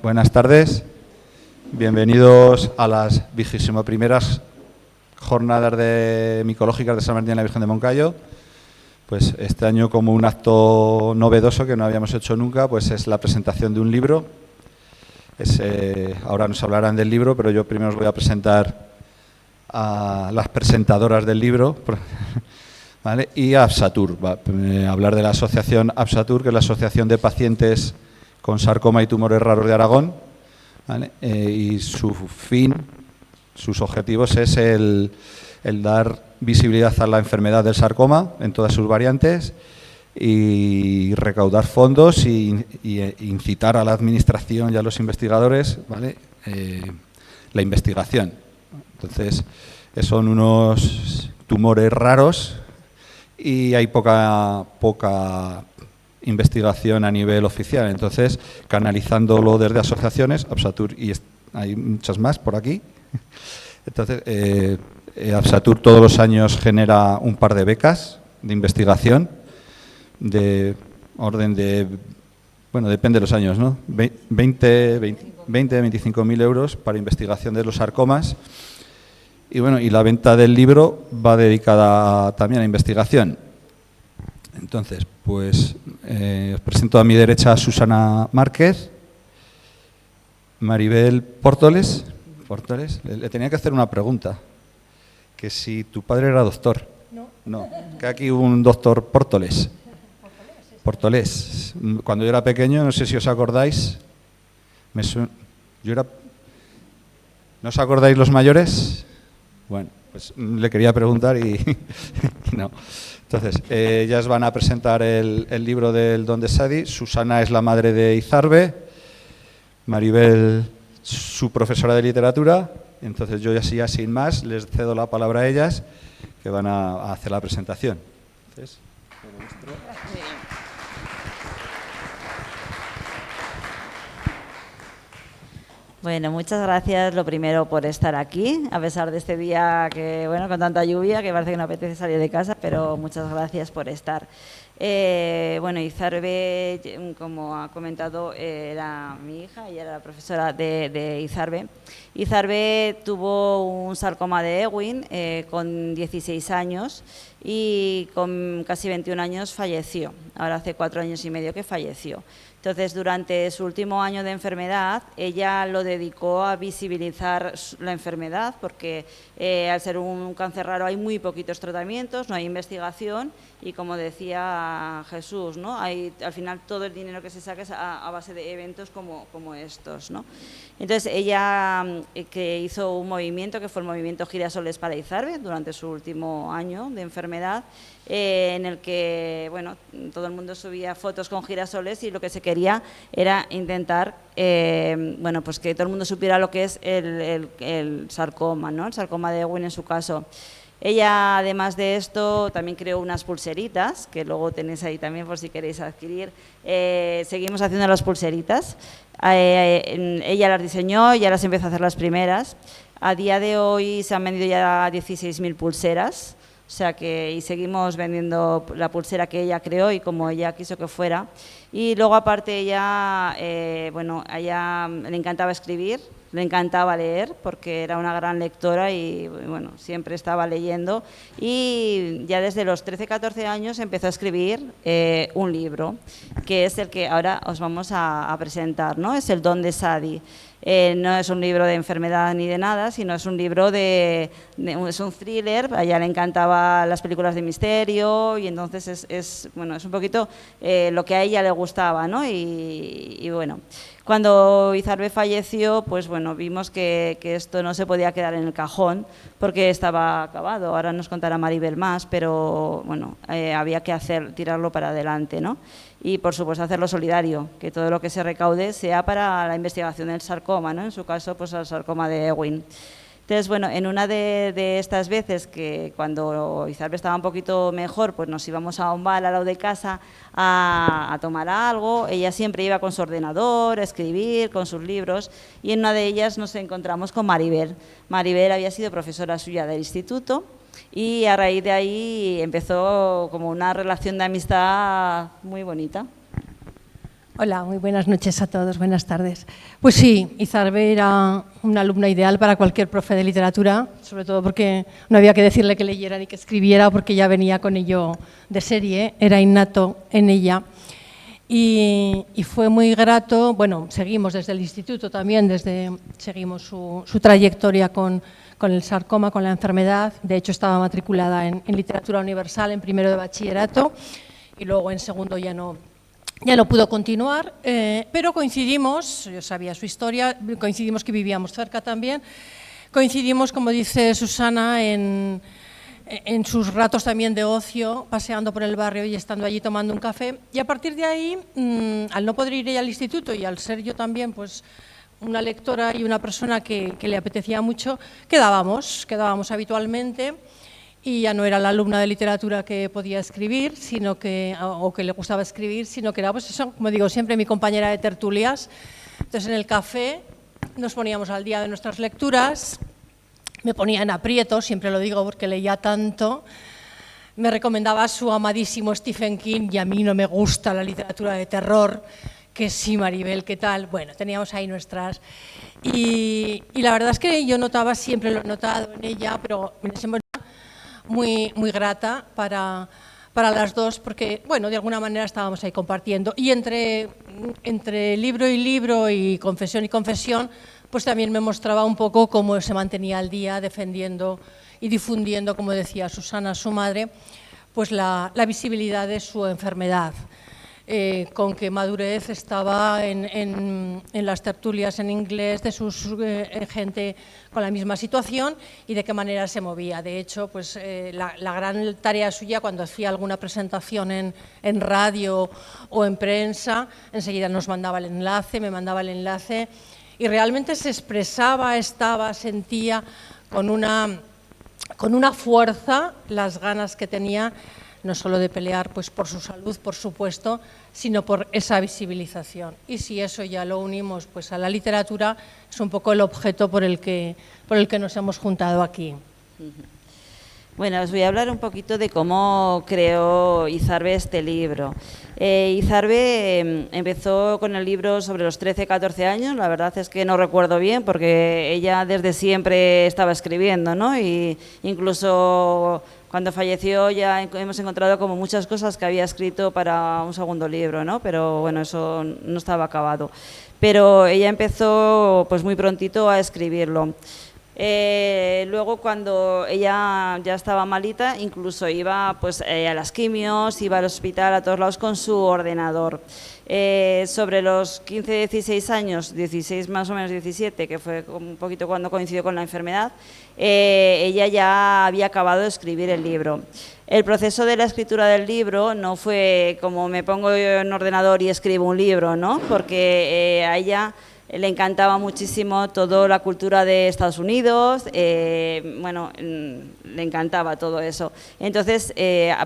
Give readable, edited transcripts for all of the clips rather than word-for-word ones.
Buenas tardes, bienvenidos a las 21ª jornadas micológicas de San Martín de la Virgen de Moncayo. Pues este año, como un acto novedoso que no habíamos hecho nunca, pues es la presentación de un libro. Ahora nos hablarán del libro, pero yo primero os voy a presentar a las presentadoras del libro, ¿vale? Y a Absatur, hablar de la asociación Absatur, que es la Asociación de Pacientes con Sarcoma y Tumores Raros de Aragón, ¿vale? Y sus objetivos es el dar visibilidad a la enfermedad del sarcoma en todas sus variantes y recaudar fondos y incitar a la administración y a los investigadores, ¿vale? La investigación. Entonces, son unos tumores raros y hay poca investigación a nivel oficial. Entonces, canalizándolo desde asociaciones, Absatur, y hay muchas más por aquí. Entonces, Absatur todos los años genera un par de becas de investigación de orden de, bueno, depende de los años, ¿no? 25.000 euros para investigación de los sarcomas. Y bueno, y la venta del libro va dedicada también a investigación. Entonces, pues os presento a mi derecha a Susana Márquez, Maribel Pórtoles. Le tenía que hacer una pregunta, que si tu padre era doctor. No, que aquí hubo un doctor Pórtoles. Cuando yo era pequeño, no sé si os acordáis, ¿no os acordáis los mayores? Bueno, pues le quería preguntar y no. Entonces, ellas van a presentar el libro del Don de Sadi. Susana es la madre de Izarbe, Maribel su profesora de literatura. Entonces yo ya sin más les cedo la palabra a ellas, que van a hacer la presentación. Entonces, bueno, muchas gracias, lo primero, por estar aquí, a pesar de este día que, bueno, con tanta lluvia, que parece que no apetece salir de casa, pero muchas gracias por estar. Bueno, Izarbe, como ha comentado, era mi hija, ella era la profesora de Izarbe. Izarbe tuvo un sarcoma de Ewing con 16 años y con casi 21 años falleció. Ahora hace 4 años y medio que falleció. Entonces, durante su último año de enfermedad, ella lo dedicó a visibilizar la enfermedad, porque al ser un cáncer raro hay muy poquitos tratamientos, no hay investigación y, como decía Jesús, ¿no? Al final todo el dinero que se saca es a base de eventos como estos, ¿no? Entonces, ella que hizo un movimiento, que fue el movimiento Girasoles para Izarbe, durante su último año de enfermedad, en el que, bueno, todo el mundo subía fotos con girasoles y lo que se quería era intentar, bueno, pues que todo el mundo supiera lo que es el sarcoma, ¿no? El sarcoma de Ewing en su caso. Ella, además de esto, también creó unas pulseritas, que luego tenéis ahí también por si queréis adquirir. Seguimos haciendo las pulseritas. Ella las diseñó, ya las empezó a hacer las primeras. A día de hoy se han vendido ya 16.000 pulseras. O sea que y seguimos vendiendo la pulsera que ella creó y como ella quiso que fuera. Y luego, aparte, ella, bueno, a ella le encantaba escribir, le encantaba leer, porque era una gran lectora y, bueno, siempre estaba leyendo. Y ya desde los 13-14 años empezó a escribir un libro, que es el que ahora os vamos a presentar, ¿no? Es el Don de Sadi. No es un libro de enfermedad ni de nada, sino es un libro es un thriller. A ella le encantaban las películas de misterio y entonces es bueno, es un poquito lo que a ella le gustaba, ¿no? Y bueno, cuando Izarbe falleció, pues bueno, vimos que esto no se podía quedar en el cajón porque estaba acabado. Ahora nos contará Maribel más, pero bueno, había que tirarlo para adelante, ¿no? Y, por supuesto, hacerlo solidario, que todo lo que se recaude sea para la investigación del sarcoma, ¿no? En su caso, pues el sarcoma de Ewing. Entonces, bueno, en una de estas veces que cuando Izarbe estaba un poquito mejor, pues nos íbamos a un bar al lado de casa a tomar algo. Ella siempre iba con su ordenador, a escribir, con sus libros, y en una de ellas nos encontramos con Maribel. Maribel había sido profesora suya del instituto y a raíz de ahí empezó como una relación de amistad muy bonita. Hola, muy buenas noches a todos, buenas tardes. Pues sí, Izarbe era una alumna ideal para cualquier profe de literatura, sobre todo porque no había que decirle que leyera ni que escribiera, porque ya venía con ello de serie, era innato en ella. Y fue muy grato, bueno, seguimos desde el instituto también, seguimos su trayectoria con el sarcoma, con la enfermedad. De hecho, estaba matriculada en literatura universal en primero de bachillerato y luego en segundo ya no pudo continuar, pero coincidimos, yo sabía su historia, coincidimos que vivíamos cerca también, coincidimos, como dice Susana, en sus ratos también de ocio, paseando por el barrio y estando allí tomando un café. Y a partir de ahí, al no poder ir ella al instituto y al ser yo también pues, una lectora y una persona que le apetecía mucho, quedábamos habitualmente. Y ya no era la alumna de literatura que podía escribir, o que le gustaba escribir, sino que era, pues eso, como digo, siempre mi compañera de tertulias. Entonces, en el café nos poníamos al día de nuestras lecturas, me ponía en aprietos, siempre lo digo porque leía tanto, me recomendaba a su amadísimo Stephen King y a mí no me gusta la literatura de terror, que sí, Maribel, ¿qué tal? Bueno, teníamos ahí nuestras... Y la verdad es que yo notaba, siempre lo he notado en ella, pero en ese momento muy grata para las dos, porque, bueno, de alguna manera estábamos ahí compartiendo. Y entre libro y confesión, pues también me mostraba un poco cómo se mantenía al día defendiendo y difundiendo, como decía Susana, su madre, pues la visibilidad de su enfermedad. Con qué madurez estaba en las tertulias en inglés de gente con la misma situación y de qué manera se movía. De hecho, pues, la gran tarea suya cuando hacía alguna presentación en radio o en prensa, enseguida nos mandaba el enlace, me mandaba el enlace y realmente se expresaba, sentía con una fuerza las ganas que tenía no solo de pelear pues, por su salud, por supuesto, sino por esa visibilización. Y si eso ya lo unimos pues, a la literatura, es un poco el objeto por el que nos hemos juntado aquí. Bueno, os voy a hablar un poquito de cómo creó Izarbe este libro. Izarbe empezó con el libro sobre los 13, 14 años, la verdad es que no recuerdo bien porque ella desde siempre estaba escribiendo, ¿no? Y incluso cuando falleció ya hemos encontrado como muchas cosas que había escrito para un segundo libro, ¿no? Pero bueno, eso no estaba acabado. Pero ella empezó pues muy prontito a escribirlo. Luego cuando ella ya estaba malita, incluso iba pues, a las quimios, iba al hospital, a todos lados con su ordenador. Sobre los 15, 16 años, 16 más o menos 17, que fue un poquito cuando coincidió con la enfermedad, ella ya había acabado de escribir el libro. El proceso de la escritura del libro no fue como me pongo yo en ordenador y escribo un libro, ¿no? Porque a ella le encantaba muchísimo toda la cultura de Estados Unidos, bueno, le encantaba todo eso. Entonces,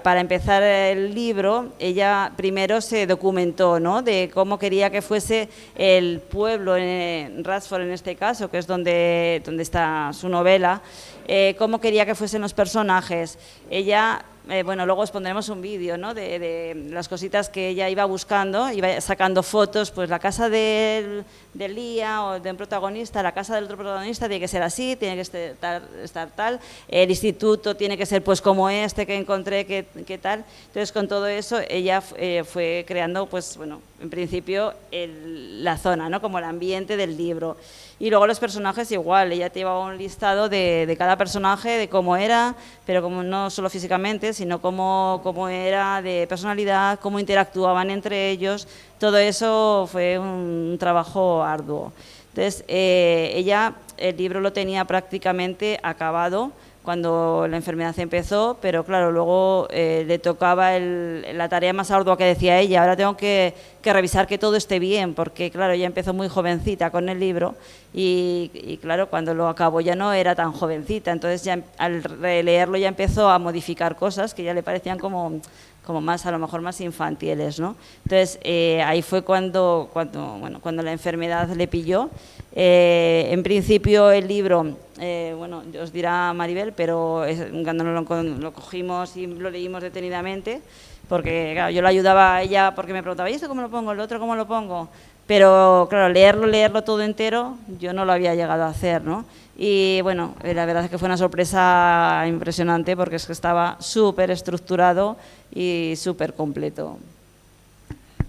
para empezar el libro, ella primero se documentó, ¿no?, de cómo quería que fuese el pueblo, en Radford en este caso, que es donde está su novela, cómo quería que fuesen los personajes. Ella... bueno, luego os pondremos un vídeo, ¿no?, de las cositas que ella iba buscando, iba sacando fotos, pues la casa de Lía o de un protagonista, la casa del otro protagonista tiene que ser así, tiene que estar tal, el instituto tiene que ser pues como este que encontré, que tal. Entonces con todo eso ella fue creando, pues bueno, en principio la zona, ¿no?, como el ambiente del libro. Y luego los personajes igual, ella te llevaba un listado de cada personaje, de cómo era, pero como no solo físicamente, sino cómo era de personalidad, cómo interactuaban entre ellos. Todo eso fue un trabajo arduo. Entonces, ella el libro lo tenía prácticamente acabado cuando la enfermedad empezó, pero claro, luego le tocaba la tarea más ardua que decía ella. Ahora tengo que revisar que todo esté bien, porque claro, ella empezó muy jovencita con el libro y claro, cuando lo acabó ya no era tan jovencita, entonces ya al releerlo ya empezó a modificar cosas que ya le parecían como como más, a lo mejor más infantiles, ¿no? Entonces, ahí fue cuando la enfermedad le pilló. En principio el libro, bueno, os dirá Maribel, pero cuando lo cogimos y lo leímos detenidamente, porque claro, yo lo ayudaba a ella porque me preguntaba, ¿y esto cómo lo pongo? ¿El otro cómo lo pongo? Pero claro, leerlo todo entero, yo no lo había llegado a hacer, ¿no? Y bueno, la verdad es que fue una sorpresa impresionante porque es que estaba súper estructurado y súper completo.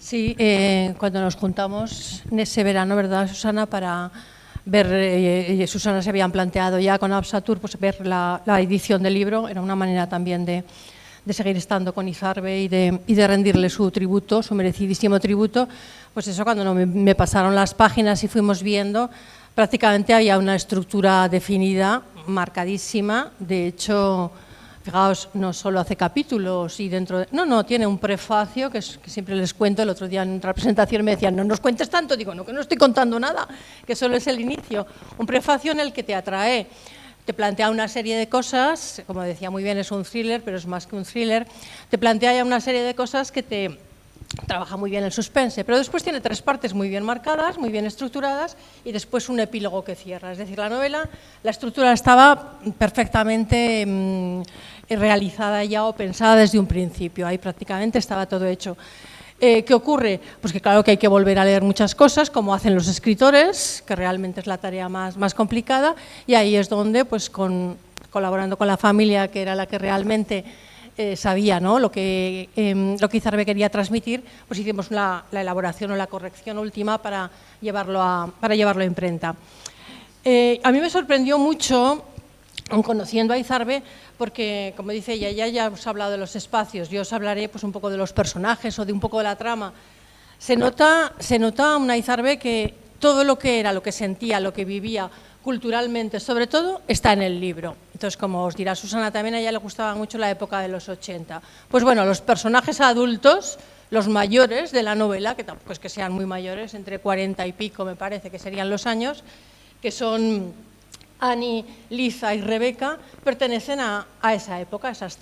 Sí, cuando nos juntamos en ese verano, ¿verdad, Susana? Para ver, Susana se habían planteado ya con Absatur, pues ver la edición del libro, era una manera también de seguir estando con Izarbe y de rendirle su tributo, su merecidísimo tributo. Pues eso, cuando me pasaron las páginas y fuimos viendo, prácticamente había una estructura definida, marcadísima. De hecho, fijaos, no solo hace capítulos y dentro de... No, tiene un prefacio que siempre les cuento. El otro día en otra presentación me decían, no nos cuentes tanto. Digo, no, que no estoy contando nada, que solo es el inicio. Un prefacio en el que te atrae, te plantea una serie de cosas, como decía muy bien, es un thriller, pero es más que un thriller. Te plantea ya una serie de cosas que te trabaja muy bien el suspense, pero después tiene 3 partes muy bien marcadas, muy bien estructuradas y después un epílogo que cierra. Es decir, la novela, la estructura estaba perfectamente realizada ya o pensada desde un principio, ahí prácticamente estaba todo hecho. ¿Qué ocurre? Pues que claro que hay que volver a leer muchas cosas, como hacen los escritores, que realmente es la tarea más complicada, y ahí es donde, pues colaborando con la familia, que era la que realmente sabía, ¿no?, lo que Izarbe quería transmitir, pues hicimos la elaboración o la corrección última para llevarlo a imprenta. A mí me sorprendió mucho, conociendo a Izarbe, porque, como dice ella, ya os ha hablado de los espacios, yo os hablaré pues un poco de los personajes o de un poco de la trama. Se nota una Izarbe que todo lo que era, lo que sentía, lo que vivía culturalmente, sobre todo, está en el libro. Entonces, como os dirá Susana, también a ella le gustaba mucho la época de los 80. Pues bueno, los personajes adultos, los mayores de la novela, que tampoco es que sean muy mayores, entre 40 y pico me parece que serían los años, que son Annie, Liza y Rebeca, pertenecen a esa época, esas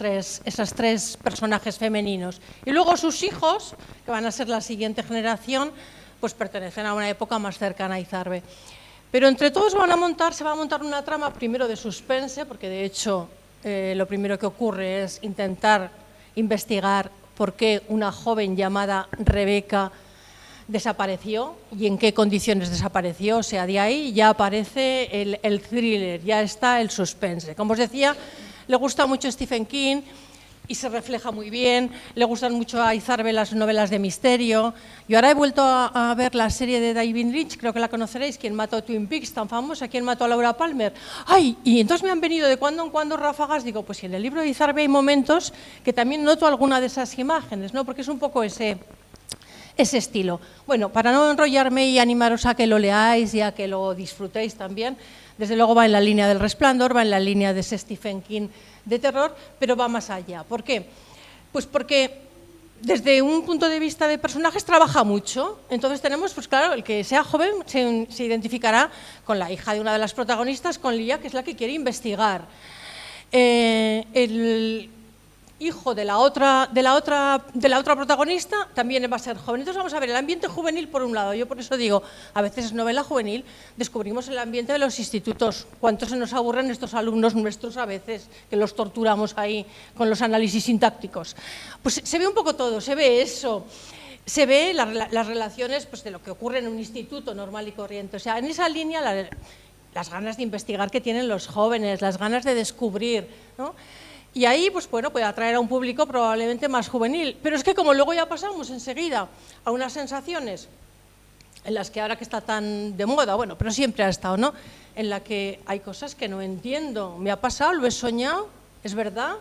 tres personajes femeninos. Y luego sus hijos, que van a ser la siguiente generación, pues pertenecen a una época más cercana a Izarbe. Pero entre todos se va a montar una trama primero de suspense, porque de hecho lo primero que ocurre es intentar investigar por qué una joven llamada Rebeca desapareció y en qué condiciones desapareció. O sea, de ahí ya aparece el thriller, ya está el suspense. Como os decía, le gusta mucho Stephen King y se refleja muy bien, le gustan mucho a Izarbe las novelas de misterio. Yo ahora he vuelto a ver la serie de David Lynch, creo que la conoceréis, ¿Quién mató a Twin Peaks?, tan famosa, ¿Quién mató a Laura Palmer? ¡Ay! Y entonces me han venido de cuando en cuando ráfagas, digo, pues si en el libro de Izarbe hay momentos que también noto alguna de esas imágenes, ¿no?, porque es un poco ese estilo. Bueno, para no enrollarme y animaros a que lo leáis y a que lo disfrutéis también, desde luego va en la línea del Resplandor, va en la línea de ese Stephen King de terror, pero va más allá. ¿Por qué? Pues porque desde un punto de vista de personajes trabaja mucho. Entonces tenemos, pues claro, el que sea joven se identificará con la hija de una de las protagonistas, con Lía, que es la que quiere investigar. El hijo de la otra protagonista también va a ser joven. Entonces vamos a ver el ambiente juvenil por un lado. Yo por eso digo, a veces es novela juvenil, descubrimos el ambiente de los institutos. ¿Cuánto se nos aburren estos alumnos nuestros a veces, que los torturamos ahí con los análisis sintácticos? Pues se ve un poco todo, se ve eso. Se ve las relaciones, pues, de lo que ocurre en un instituto normal y corriente. O sea, en esa línea las ganas de investigar que tienen los jóvenes, las ganas de descubrir, ¿no? Y ahí, pues bueno, puede atraer a un público probablemente más juvenil. Pero es que como luego ya pasamos enseguida a unas sensaciones en las que ahora que está tan de moda, bueno, pero siempre ha estado, ¿no?, en la que hay cosas que no entiendo. Me ha pasado, lo he soñado, es verdad,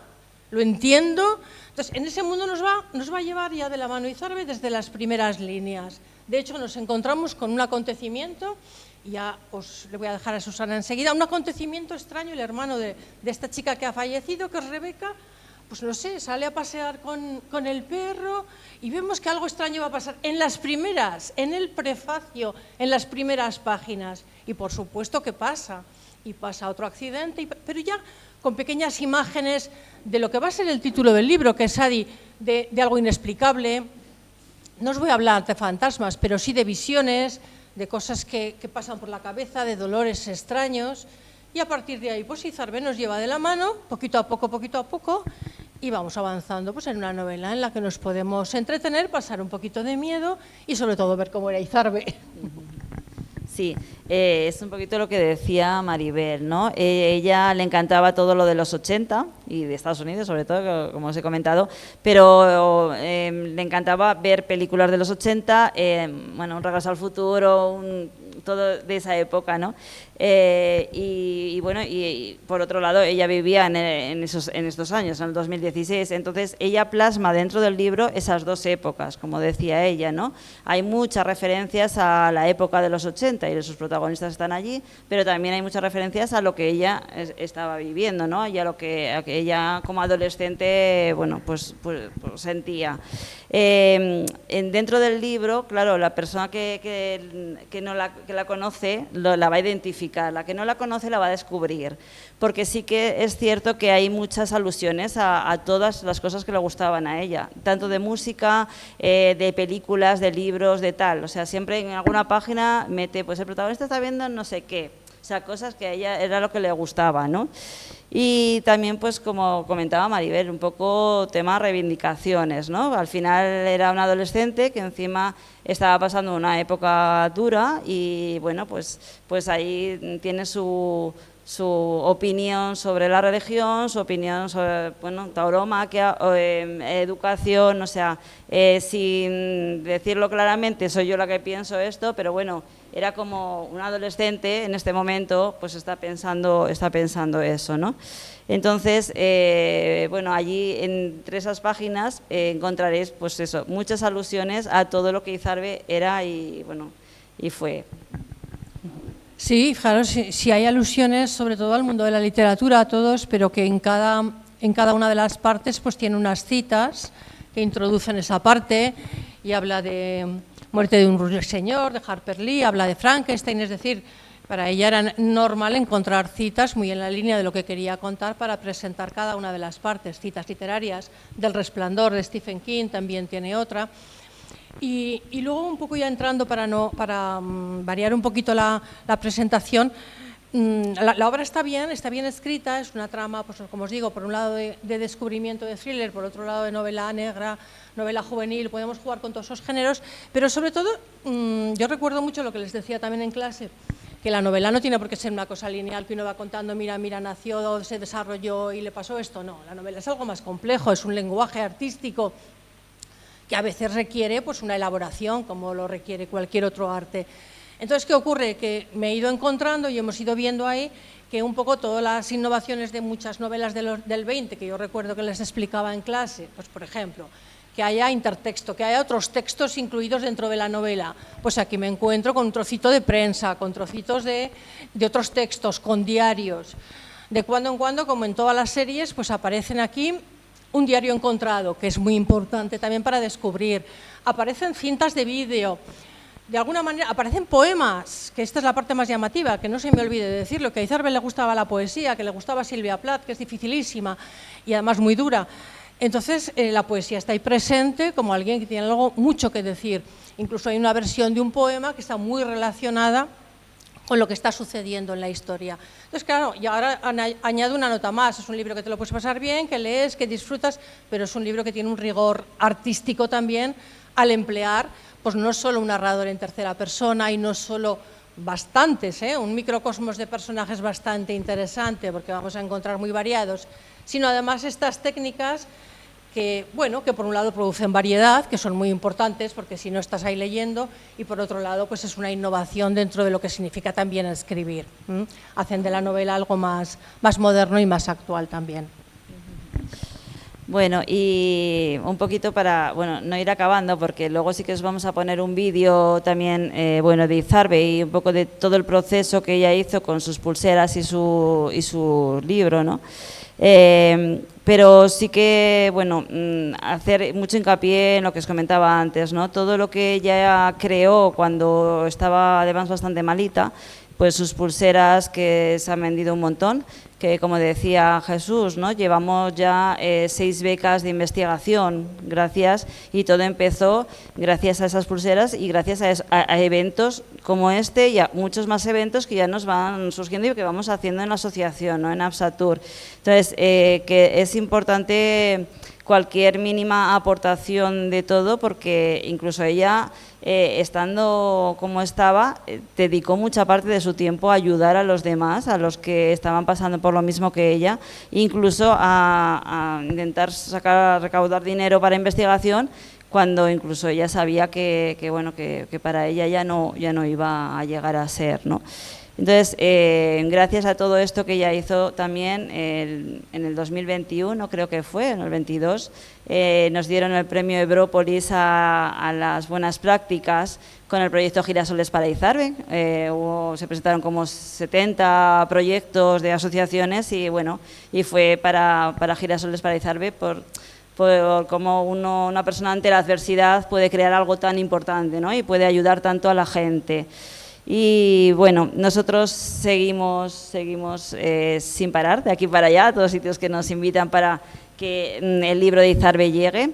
lo entiendo. Entonces, en ese mundo nos va a llevar ya de la mano Izarbe desde las primeras líneas. De hecho, nos encontramos con un acontecimiento, y ya os le voy a dejar a Susana enseguida, un acontecimiento extraño. El hermano de esta chica que ha fallecido, que es Rebeca, pues no sé, sale a pasear con el perro y vemos que algo extraño va a pasar en el prefacio, en las primeras páginas. Y por supuesto que pasa. y pasa otro accidente, pero ya con pequeñas imágenes de lo que va a ser el título del libro, que es Sadie, de algo inexplicable. No os voy a hablar de fantasmas, pero sí de visiones, de cosas que pasan por la cabeza, de dolores extraños, y a partir de ahí, pues Izarbe nos lleva de la mano, poquito a poco, y vamos avanzando pues, en una novela en la que nos podemos entretener, pasar un poquito de miedo y sobre todo ver cómo era Izarbe. Sí, es un poquito lo que decía Maribel, ¿no? Ella le encantaba todo lo de los 80 y de Estados Unidos, sobre todo, como os he comentado, pero le encantaba ver películas de los 80, bueno, Un regreso al futuro, todo de esa época, ¿no? Y bueno, y por otro lado, ella vivía en estos años, en el 2016, entonces ella plasma dentro del libro esas dos épocas, como decía ella, ¿no? Hay muchas referencias a la época de los 80 y sus protagonistas están allí, pero también hay muchas referencias a lo que ella estaba viviendo, ¿no? Y a lo que ella como adolescente, bueno, pues sentía. Dentro del libro, claro, la persona que la conoce la va a identificar, la que no la conoce la va a descubrir, porque sí que es cierto que hay muchas alusiones a todas las cosas que le gustaban a ella, tanto de música, de películas, de libros, de tal, o sea, siempre en alguna página mete, pues el protagonista está viendo no sé qué, o sea, cosas que a ella era lo que le gustaba, ¿no? Y también, pues como comentaba Maribel, un poco tema reivindicaciones, ¿no? Al final era un adolescente que encima estaba pasando una época dura y, bueno, pues ahí tiene su opinión sobre la religión, su opinión sobre, bueno, tauromaquia, educación, o sea, sin decirlo claramente, soy yo la que pienso esto, pero bueno, era como un adolescente en este momento, pues está pensando eso, ¿no? Entonces, bueno, allí entre esas páginas encontraréis, pues eso, muchas alusiones a todo lo que Izarbe era y, bueno, y fue. Sí, claro, sí hay alusiones sobre todo al mundo de la literatura, a todos, pero que en cada una de las partes pues tiene unas citas que introducen esa parte y habla de Muerte de un ruiseñor, de Harper Lee, habla de Frankenstein, es decir, para ella era normal encontrar citas muy en la línea de lo que quería contar para presentar cada una de las partes, citas literarias, del Resplandor de Stephen King también tiene otra. Y luego un poco ya entrando para variar un poquito la presentación, la obra está bien escrita, es una trama, pues como os digo, por un lado de descubrimiento de thriller, por otro lado de novela negra, novela juvenil, podemos jugar con todos esos géneros, pero sobre todo yo recuerdo mucho lo que les decía también en clase, que la novela no tiene por qué ser una cosa lineal, que uno va contando, mira, nació, se desarrolló y le pasó esto, no, la novela es algo más complejo, es un lenguaje artístico que a veces requiere pues, una elaboración, como lo requiere cualquier otro arte. Entonces, ¿qué ocurre? Que me he ido encontrando y hemos ido viendo ahí que un poco todas las innovaciones de muchas novelas del 20, que yo recuerdo que les explicaba en clase, pues por ejemplo, que haya intertexto, que haya otros textos incluidos dentro de la novela. Pues aquí me encuentro con un trocito de prensa, con trocitos de otros textos, con diarios. De cuando en cuando, como en todas las series, pues aparecen aquí un diario encontrado, que es muy importante también para descubrir. Aparecen cintas de vídeo. De alguna manera aparecen poemas, que esta es la parte más llamativa, que no se me olvide de decirlo, que a Izarbe le gustaba la poesía, que le gustaba Silvia Plath, que es dificilísima y además muy dura. Entonces, la poesía está ahí presente como alguien que tiene algo mucho que decir. Incluso hay una versión de un poema que está muy relacionada con lo que está sucediendo en la historia. Entonces, claro, y ahora añado una nota más, es un libro que te lo puedes pasar bien, que lees, que disfrutas, pero es un libro que tiene un rigor artístico también al emplear, pues no solo un narrador en tercera persona y no solo bastantes, un microcosmos de personajes bastante interesante, porque vamos a encontrar muy variados, sino además estas técnicas que, bueno, que por un lado producen variedad, que son muy importantes porque si no estás ahí leyendo, y por otro lado pues es una innovación dentro de lo que significa también escribir. Hacen de la novela algo más moderno y más actual también. Bueno, y un poquito para, bueno, no ir acabando, porque luego sí que os vamos a poner un vídeo también, bueno, de Izarbe y un poco de todo el proceso que ella hizo con sus pulseras y su libro, ¿no? Pero sí que, bueno, hacer mucho hincapié en lo que os comentaba antes, ¿no? Todo lo que ella creó cuando estaba además bastante malita, pues sus pulseras que se han vendido un montón, que como decía Jesús, ¿no? Llevamos ya 6 becas de investigación, gracias, y todo empezó gracias a esas pulseras y gracias a eventos como este y a muchos más eventos que ya nos van surgiendo y que vamos haciendo en la asociación, ¿no? En Absatur. Entonces, que es importante cualquier mínima aportación de todo, porque incluso ella, estando como estaba, dedicó mucha parte de su tiempo a ayudar a los demás, a los que estaban pasando por lo mismo que ella, incluso a intentar recaudar dinero para investigación, cuando incluso ella sabía que para ella ya no iba a llegar a ser, ¿no? Entonces, gracias a todo esto que ella hizo también en el 2021, creo que fue, en el 22, nos dieron el premio Ebrópolis a las buenas prácticas con el proyecto Girasoles para Izarbe. Se presentaron como 70 proyectos de asociaciones y fue para Girasoles para Izarbe por cómo una persona ante la adversidad puede crear algo tan importante, ¿no? Y puede ayudar tanto a la gente. Y bueno, nosotros seguimos sin parar, de aquí para allá, a todos los sitios que nos invitan para que el libro de Izarbe llegue.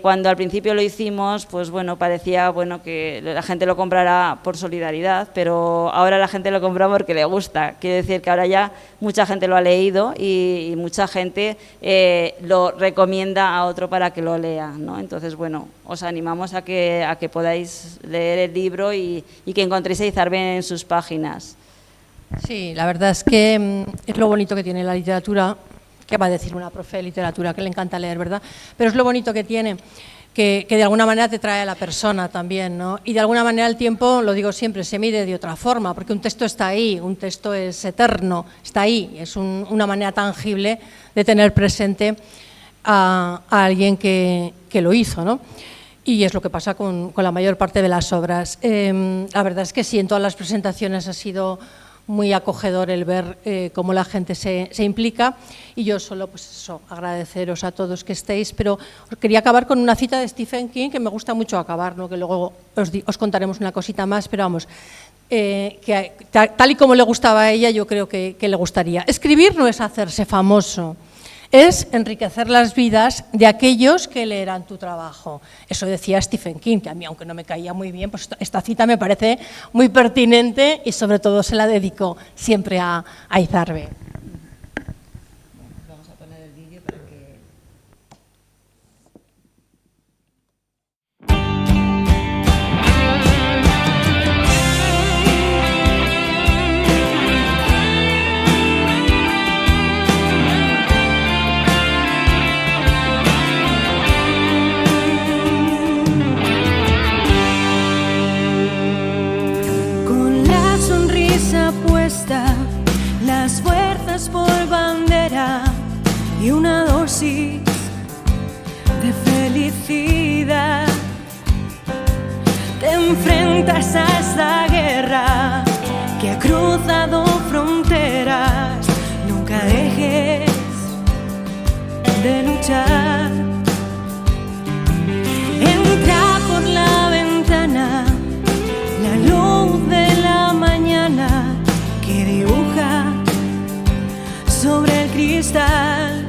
Cuando al principio lo hicimos, pues bueno, parecía que la gente lo comprará por solidaridad, pero ahora la gente lo compra porque le gusta. Quiere decir que ahora ya mucha gente lo ha leído y mucha gente lo recomienda a otro para que lo lea, ¿no? Entonces, bueno, os animamos a que podáis leer el libro y que encontréis a Izarbe en sus páginas. Sí, la verdad es que es lo bonito que tiene la literatura. ¿Qué va a decir una profe de literatura? Que le encanta leer, ¿verdad? Pero es lo bonito que tiene, que de alguna manera te trae a la persona también, ¿no? Y de alguna manera el tiempo, lo digo siempre, se mide de otra forma, porque un texto está ahí, un texto es eterno, está ahí, es una manera tangible de tener presente a alguien que lo hizo, ¿no? Y es lo que pasa con la mayor parte de las obras. La verdad es que sí, en todas las presentaciones ha sido muy acogedor el ver cómo la gente se implica, y yo solo agradeceros a todos que estéis, pero quería acabar con una cita de Stephen King que me gusta mucho acabar, ¿no? Que luego os contaremos una cosita más, pero vamos, que tal y como le gustaba a ella, yo creo que le gustaría. Escribir no es hacerse famoso, es enriquecer las vidas de aquellos que leerán tu trabajo. Eso decía Stephen King, que a mí, aunque no me caía muy bien, pues esta cita me parece muy pertinente y sobre todo se la dedico siempre a Izarbe. Vamos a poner el vídeo para que... Las fuerzas por bandera y una dosis de felicidad. Te enfrentas a esta guerra que ha cruzado fronteras. Nunca dejes de luchar. Entra por la ventana la luz de la mañana que dibuja sobre el cristal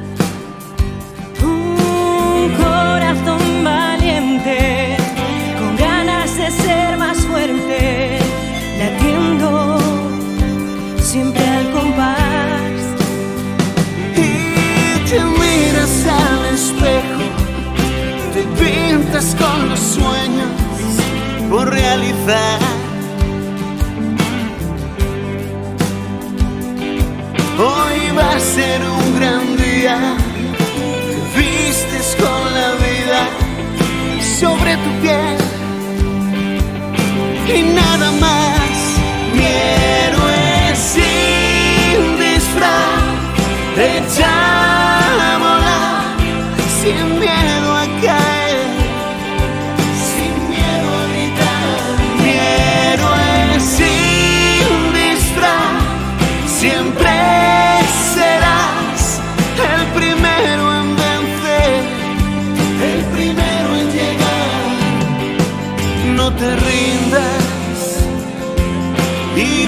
un corazón valiente con ganas de ser más fuerte, latiendo siempre al compás. Y te miras al espejo, te pintas con los sueños por realizar. Hoy va a ser un gran día, te vistes con la vida sobre tu piel y nada más. Mi héroe sin disfraz, echa a volar, sin miedo a caer, sin miedo a gritar. Mi héroe sin disfraz, siempre serás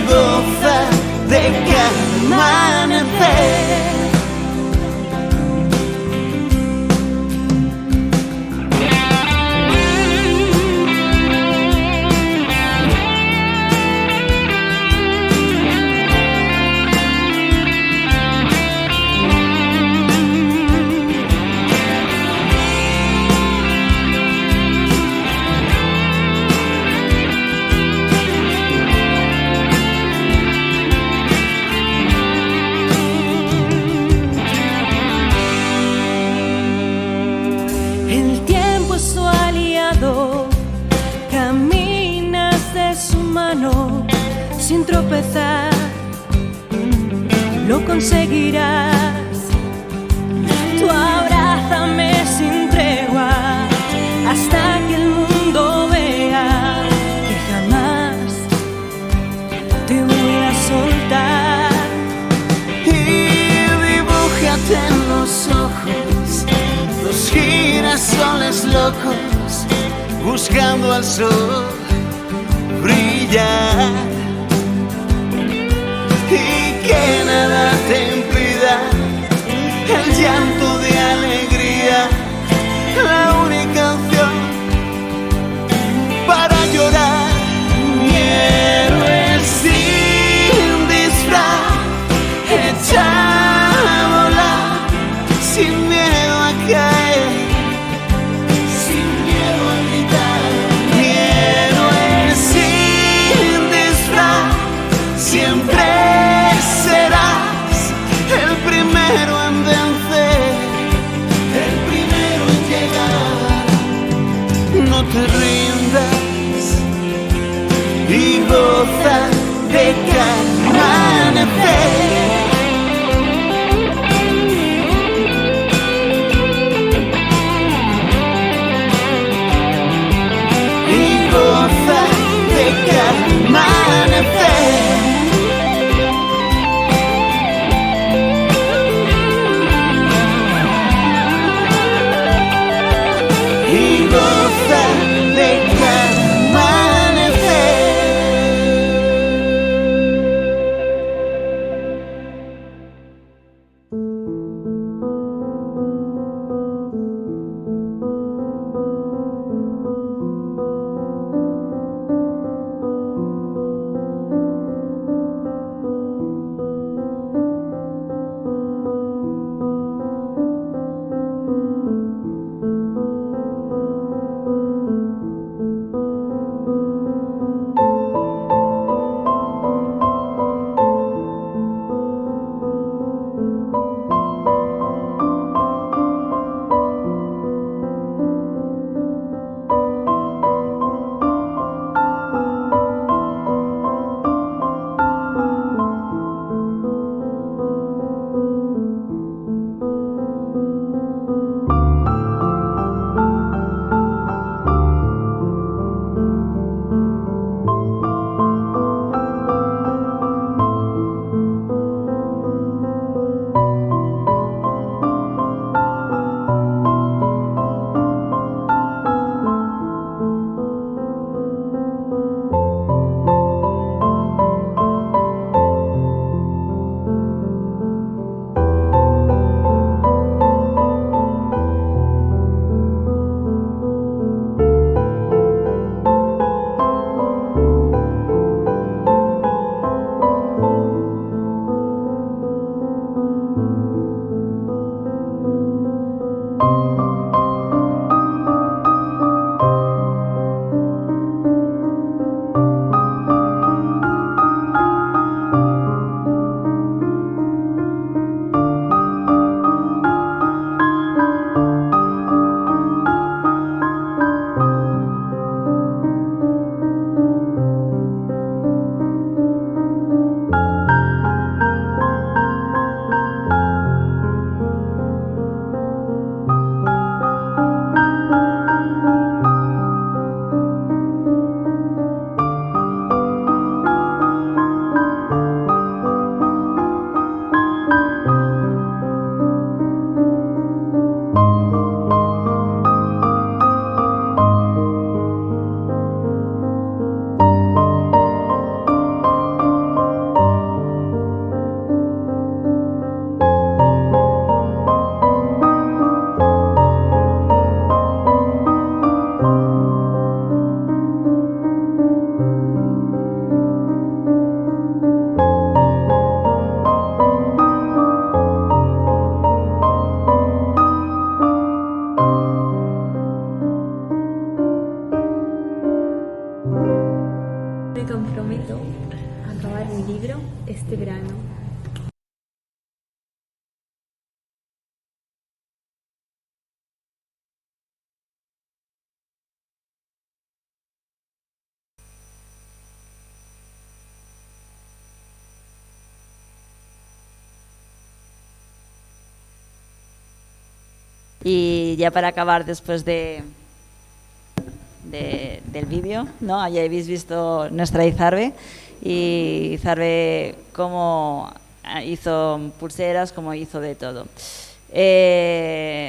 goza de cada amanecer. El tiempo es su aliado, caminas de su mano sin tropezar, lo conseguirás. Tú abrázame sin tregua hasta que el mundo vea que jamás te voy a soltar. Y dibújate en los ojos los girasoles locos buscando al sol brillar, y que nada te impida el llanto de alegría, la única opción para llorar. Mi héroe sin disfraz, echa a volar sin miedo a caer, sin miedo a gritar. Mi héroe sin disfraz, siempre serás el primero en vencer, el primero en llegar. No te rindas y goza de cada amanecer. Y goza de cada amanecer. Y goza de cada amanecer. este verano. Y ya para acabar, después del vídeo, ¿no? Ya habéis visto nuestra Izarbe, y Izarbe cómo hizo pulseras, cómo hizo de todo.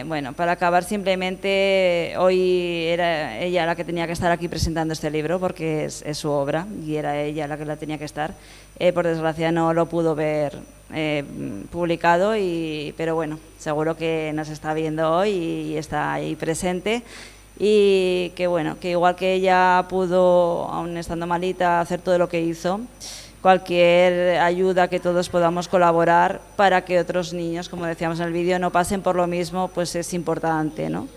Bueno, para acabar, simplemente hoy era ella la que tenía que estar aquí presentando este libro porque es su obra y era ella la que la tenía que estar. Por desgracia no lo pudo ver publicado, pero bueno, seguro que nos está viendo hoy y está ahí presente. Y que bueno, que igual que ella pudo, aún estando malita, hacer todo lo que hizo, cualquier ayuda que todos podamos colaborar para que otros niños, como decíamos en el vídeo, no pasen por lo mismo, pues es importante, ¿no?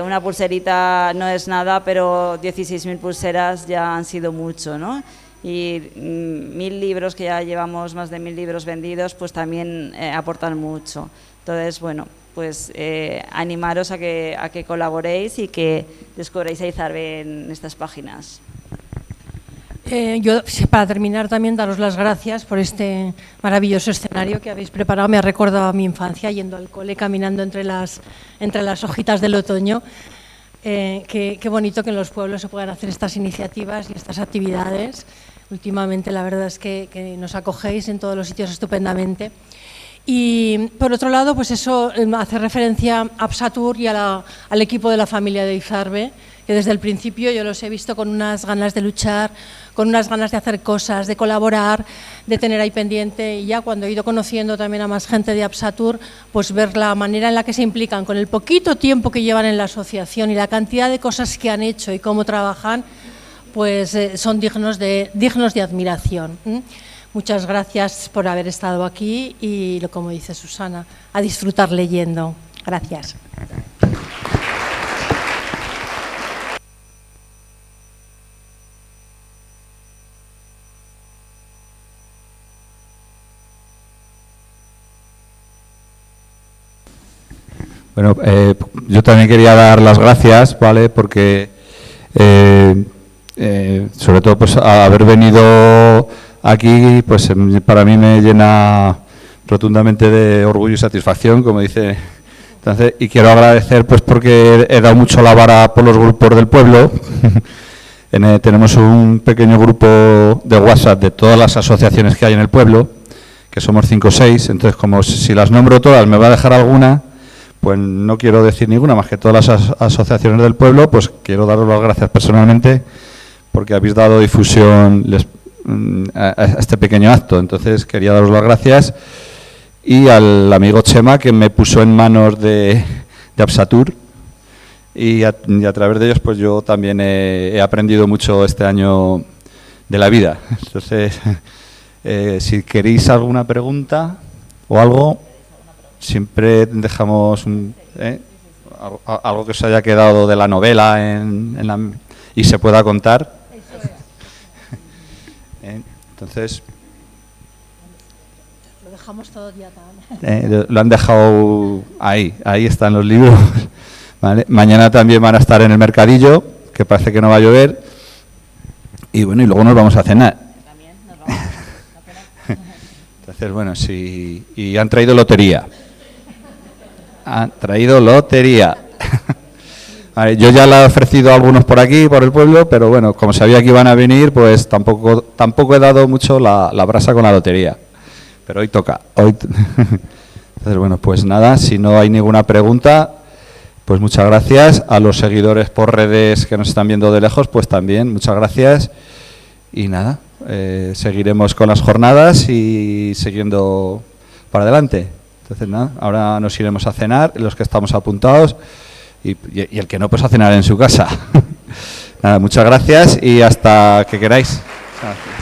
Una pulserita no es nada, pero 16.000 pulseras ya han sido mucho, ¿no? Y 1.000 libros, que ya llevamos más de 1.000 libros vendidos, pues también aportan mucho. Entonces, bueno, pues animaros a que colaboréis y que descubráis a Izarbe en estas páginas. Yo, para terminar, también daros las gracias por este maravilloso escenario que habéis preparado. Me ha recordado a mi infancia, yendo al cole, caminando entre las hojitas del otoño. Qué bonito que en los pueblos se puedan hacer estas iniciativas y estas actividades. Últimamente, la verdad es que nos acogéis en todos los sitios estupendamente. Y, por otro lado, pues eso hace referencia a Absatur y al equipo de la familia de Izarbe, que desde el principio yo los he visto con unas ganas de luchar, con unas ganas de hacer cosas, de colaborar, de tener ahí pendiente, y ya cuando he ido conociendo también a más gente de Absatur, pues ver la manera en la que se implican con el poquito tiempo que llevan en la asociación y la cantidad de cosas que han hecho y cómo trabajan, pues son dignos de admiración. Muchas gracias por haber estado aquí y, como dice Susana, a disfrutar leyendo. Gracias. Bueno, yo también quería dar las gracias, ¿vale? Porque sobre todo pues haber venido aquí, pues para mí me llena rotundamente de orgullo y satisfacción, como dice. Entonces, y quiero agradecer pues porque he dado mucho la vara por los grupos del pueblo. Tenemos un pequeño grupo de WhatsApp de todas las asociaciones que hay en el pueblo, que somos 5 o 6, entonces como si las nombro todas me va a dejar alguna, pues no quiero decir ninguna más que todas las asociaciones del pueblo, pues quiero daros las gracias personalmente porque habéis dado difusión a este pequeño acto. Entonces quería daros las gracias, y al amigo Chema, que me puso en manos de Absatur, y a través de ellos pues yo también he aprendido mucho este año de la vida. Entonces, si queréis alguna pregunta o algo, siempre dejamos algo que os haya quedado de la novela y se pueda contar. Entonces, lo dejamos todo ya tan. Lo han dejado ahí están los libros. ¿Vale? Mañana también van a estar en el mercadillo, que parece que no va a llover, y bueno, y luego nos vamos a cenar. También nos vamos a cenar. Entonces, bueno, sí, y han traído lotería. Han traído lotería. Vale, yo ya la he ofrecido a algunos por aquí, por el pueblo, pero bueno, como sabía que iban a venir, pues tampoco he dado mucho la brasa con la lotería. Pero hoy toca. Entonces, bueno, pues nada, si no hay ninguna pregunta, pues muchas gracias. A los seguidores por redes que nos están viendo de lejos, pues también muchas gracias. Y nada, seguiremos con las jornadas y siguiendo para adelante. Entonces nada, ahora nos iremos a cenar, los que estamos apuntados, y el que no, pues a cenar en su casa. Nada, muchas gracias y hasta que queráis. Gracias.